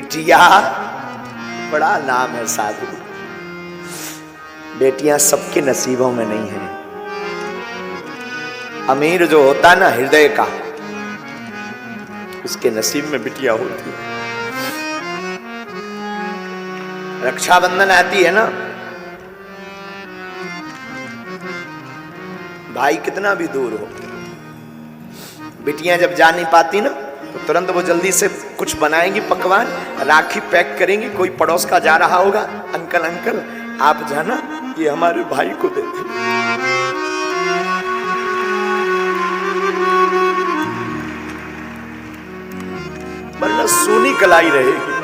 बेटिया बड़ा नाम है साधु। बेटियां सबके नसीबों में नहीं है। अमीर जो होता ना हृदय का, उसके नसीब में बिटिया होती है। रक्षाबंधन आती है ना, भाई कितना भी दूर हो, बिटियां जब जा नहीं पाती ना तो तुरंत वो जल्दी से कुछ बनाएंगी पकवान, राखी पैक करेंगी। कोई पड़ोस का जा रहा होगा, अंकल अंकल आप जाना, ये हमारे भाई को दे दे। वरना सूनी कलाई रहेगी।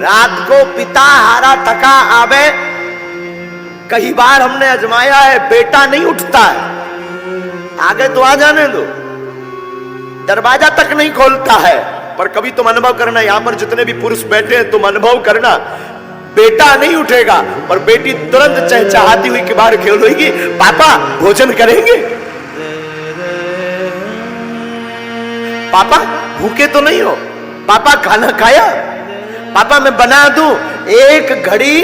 रात को पिता हारा थका आवे, कई बार हमने आजमाया है, बेटा नहीं उठता है। आगे तो आ जाने दो, दरवाजा तक नहीं खोलता है। पर कभी तुम अनुभव करना, यहां पर जितने भी पुरुष बैठे हैं तुम अनुभव करना, बेटा नहीं उठेगा पर बेटी तुरंत चहचहाती हुई के बाहर खेल होगी, पापा भोजन करेंगे, पापा भूखे तो नहीं हो, पापा खाना खाया, पापा मैं बना दूं। एक घड़ी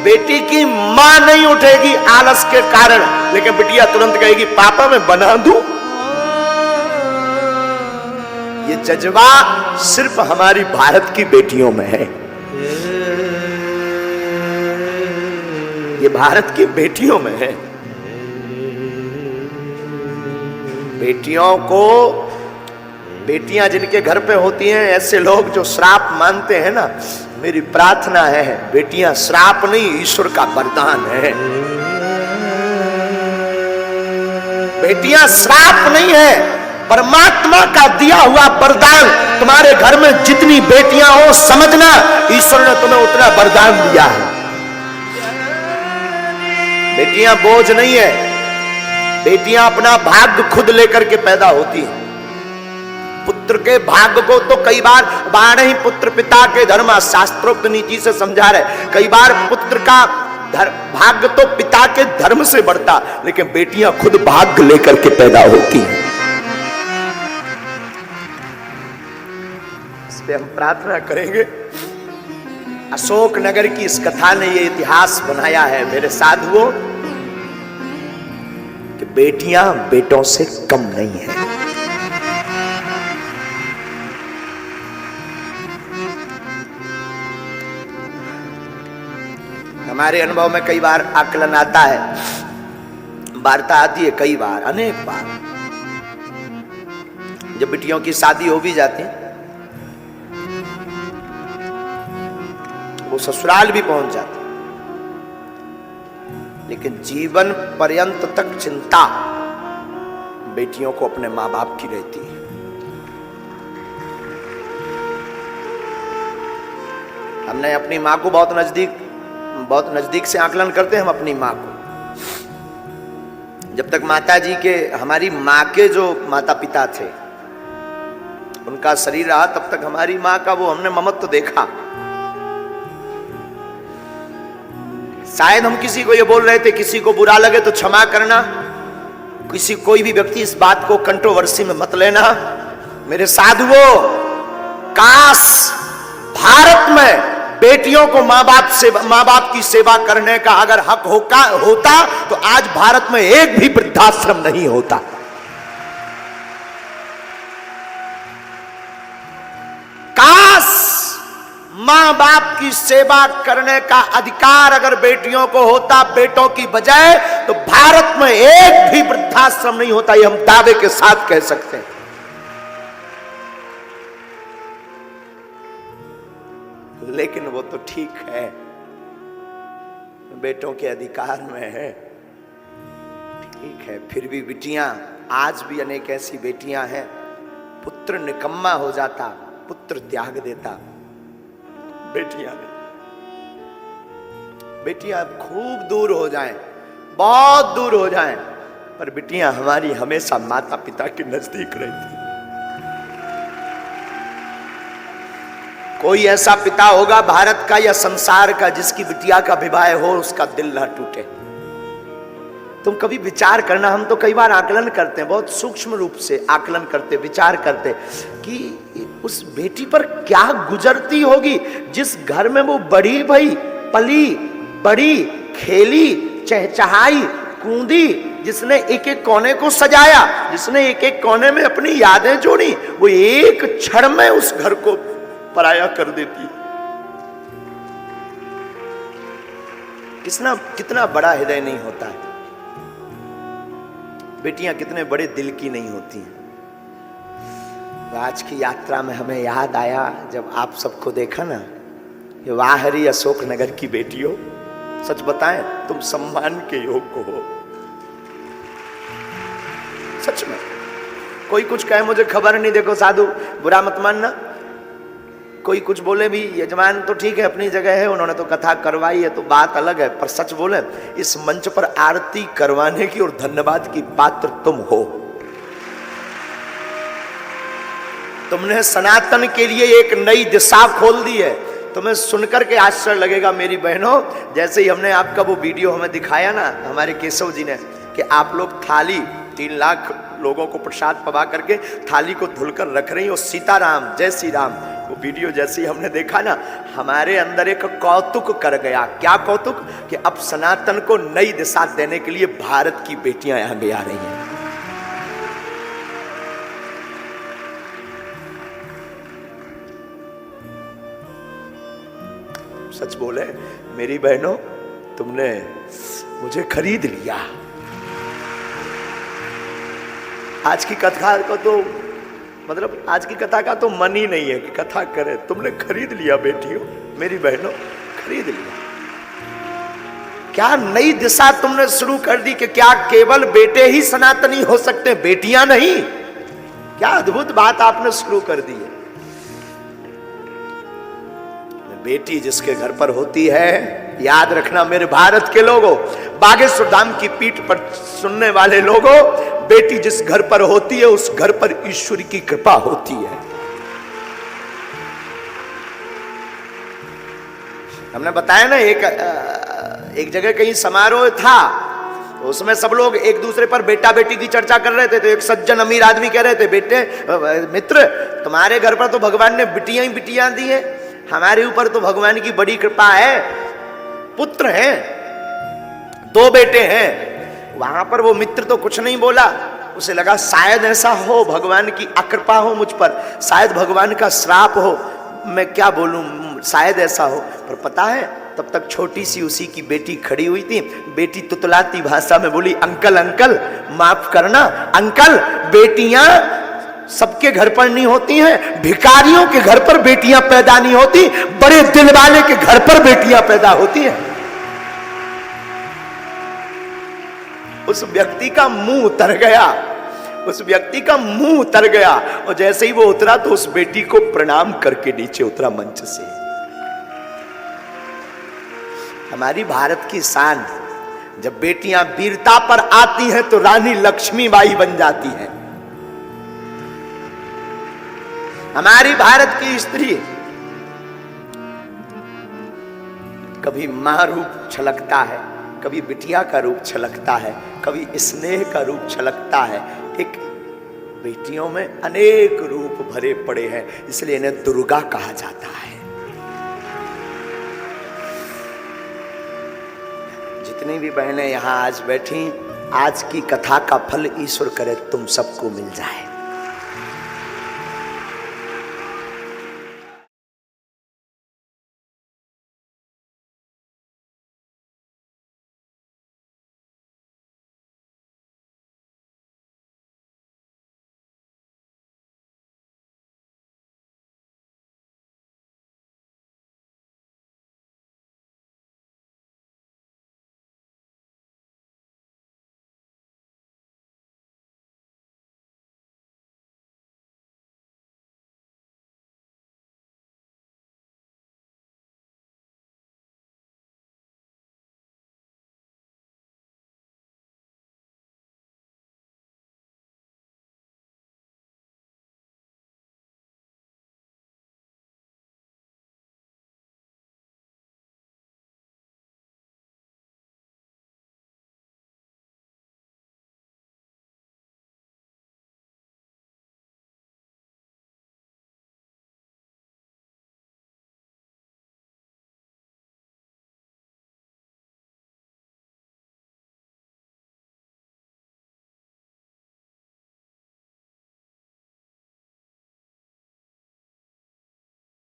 बेटी की मां नहीं उठेगी आलस के कारण, लेकिन बिटिया तुरंत कहेगी पापा मैं बना दूं। ये जज्बा सिर्फ हमारी भारत की बेटियों में है। ये भारत की बेटियों में है। बेटियों को, बेटियां जिनके घर पे होती हैं, ऐसे लोग जो श्राप मानते हैं ना, मेरी प्रार्थना है बेटियां श्राप नहीं, ईश्वर का वरदान है। बेटियां श्राप नहीं है, परमात्मा का दिया हुआ वरदान। तुम्हारे घर में जितनी बेटियां हो, समझना ईश्वर ने तुम्हें उतना वरदान दिया है। बेटियां बोझ नहीं है, बेटियां अपना भाग्य खुद लेकर के पैदा होती हैं। पुत्र के भाग्य को तो कई बार बारह ही पुत्र पिता के धर्म, शास्त्रोक्त नीति से समझा रहे। कई बार पुत्र का भाग्य तो पिता के धर्म से बढ़ता, लेकिन बेटियां खुद भाग्य लेकर के पैदा होती हैं। इस पे हम प्रार्थना करेंगे। अशोक नगर की इस कथा ने ये इतिहास बनाया है मेरे साधुओं, कि बेटियां बेटों से कम नहीं है। हमारे अनुभव में कई बार आकलन आता है, वार्ता आती है, कई बार, अनेक बार। जब बिटियों की शादी हो भी जाती, वो ससुराल भी पहुंच जाती, लेकिन जीवन पर्यंत तक चिंता बेटियों को अपने मां बाप की रहती है। हमने अपनी मां को बहुत नजदीक से आकलन करते हैं हम अपनी मां को। जब तक माता जी के, हमारी मां के जो माता पिता थे, उनका शरीर रहा, तब तक हमारी मां का वो हमने ममत्व देखा। शायद हम किसी को ये बोल रहे थे, किसी को बुरा लगे तो क्षमा करना, कोई भी व्यक्ति इस बात को कंट्रोवर्सी में मत लेना। मेरे साधुओं, काश भारत में बेटियों को मां बाप की सेवा करने का अगर हक होता तो आज भारत में एक भी वृद्धाश्रम नहीं होता। काश मां बाप की सेवा करने का अधिकार अगर बेटियों को होता बेटों की बजाय, तो भारत में एक भी वृद्धाश्रम नहीं होता। ये हम दावे के साथ कह सकते हैं। लेकिन वो तो ठीक है, बेटों के अधिकार में है, ठीक है। फिर भी बेटियां, आज भी अनेक ऐसी बेटियां हैं, पुत्र निकम्मा हो जाता, पुत्र त्याग देता, बेटियां नहीं। बेटियां खूब दूर हो जाएं, बहुत दूर हो जाएं, पर बेटियां हमारी हमेशा माता पिता के नजदीक रहती। कोई ऐसा पिता होगा भारत का या संसार का जिसकी बिटिया का विवाह हो, उसका दिल ना टूटे। तुम कभी विचार करना, हम तो कई बार आकलन करते हैं, बहुत सूक्ष्म रूप से आकलन करते, विचार करते कि उस बेटी पर क्या गुजरती होगी, जिस घर में वो बड़ी भई, पली बड़ी, खेली, चहचहाई, कूदी, जिसने एक एक कोने को सजाया, जिसने एक एक कोने में अपनी यादें जोड़ी, वो एक क्षण में उस घर को पराया कर देती। कितना बड़ा हृदय नहीं होता है। बेटियां कितने बड़े दिल की नहीं होती हैं। आज की यात्रा में हमें याद आया जब आप सबको देखा ना, ये वाह हरी अशोक नगर की बेटियों, सच बताएं तुम सम्मान के योग्य हो। सच में कोई कुछ कहे मुझे खबर नहीं, देखो साधु बुरा मत मानना, कोई कुछ बोले भी, यजमान तो ठीक है अपनी जगह है, उन्होंने तो कथा करवाई है तो बात अलग है, पर सच बोले इस मंच पर आरती करवाने की और धन्यवाद की पात्र तुम हो। तुमने सनातन के लिए एक नई दिशा खोल दी है। तुम्हें सुनकर के आश्चर्य लगेगा मेरी बहनों, जैसे ही हमने आपका वो वीडियो हमें दिखाया ना हमारे केशव जी ने, कि आप लोग थाली 3 लाख लोगों को प्रसाद पवा करके थाली को धुलकर रख रही हो, सीताराम जय श्री राम, वो वीडियो जैसे ही हमने देखा ना, हमारे अंदर एक कौतुक कर गया। क्या कौतुक? कि अब सनातन को नई दिशा देने के लिए भारत की बेटियां आगे आ रही हैं। सच बोले मेरी बहनों, तुमने मुझे खरीद लिया। आज की कथा को तो मतलब आज की कथा का तो मन ही नहीं है कि कथा करे, तुमने खरीद लिया बेटियों, मेरी बहनों खरीद लिया। क्या नई दिशा तुमने शुरू कर दी कि क्या केवल बेटे ही सनातनी हो सकते, बेटियां नहीं? क्या अद्भुत बात आपने शुरू कर दी है। बेटी जिसके घर पर होती है, याद रखना मेरे भारत के लोगों, बागेश्वर धाम की पीठ पर सुनने वाले लोगों, बेटी जिस घर पर होती है उस घर पर ईश्वर की कृपा होती है। हमने बताया ना एक जगह कहीं समारोह था, तो उसमें सब लोग एक दूसरे पर बेटा बेटी की चर्चा कर रहे थे। तो एक सज्जन अमीर आदमी कह रहे थे, बेटे मित्र तुम्हारे घर पर तो भगवान ने बिटियां ही बिटियां दी है, हमारे ऊपर तो भगवान की बड़ी कृपा है, पुत्र हैं, 2 बेटे हैं। वहां पर वो मित्र तो कुछ नहीं बोला, उसे लगा शायद ऐसा हो भगवान की अकृपा हो मुझ पर, शायद भगवान का श्राप हो, मैं क्या बोलूं, शायद ऐसा हो। पर पता है तब तक छोटी सी उसी की बेटी खड़ी हुई थी। बेटी तुतलाती भाषा में बोली, अंकल अंकल माफ करना अंकल, बेटियां सबके घर पर नहीं होती हैं, भिखारियों के घर पर बेटियां पैदा नहीं होती, बड़े दिल वाले के घर पर बेटियां पैदा होती हैं। उस व्यक्ति का मुंह उतर गया, उस व्यक्ति का मुंह उतर गया, और जैसे ही वो उतरा तो उस बेटी को प्रणाम करके नीचे उतरा मंच से। हमारी भारत की शान, जब बेटियां वीरता पर आती हैं तो रानी लक्ष्मीबाई बन जाती हैं। हमारी भारत की स्त्री कभी मां रूप छलकता है, कभी बिटिया का रूप छलकता है, कभी स्नेह का रूप छलकता है। एक बेटियों में अनेक रूप भरे पड़े हैं, इसलिए इन्हें दुर्गा कहा जाता है। जितनी भी बहनें यहां आज बैठी, आज की कथा का फल ईश्वर करे तुम सबको मिल जाए।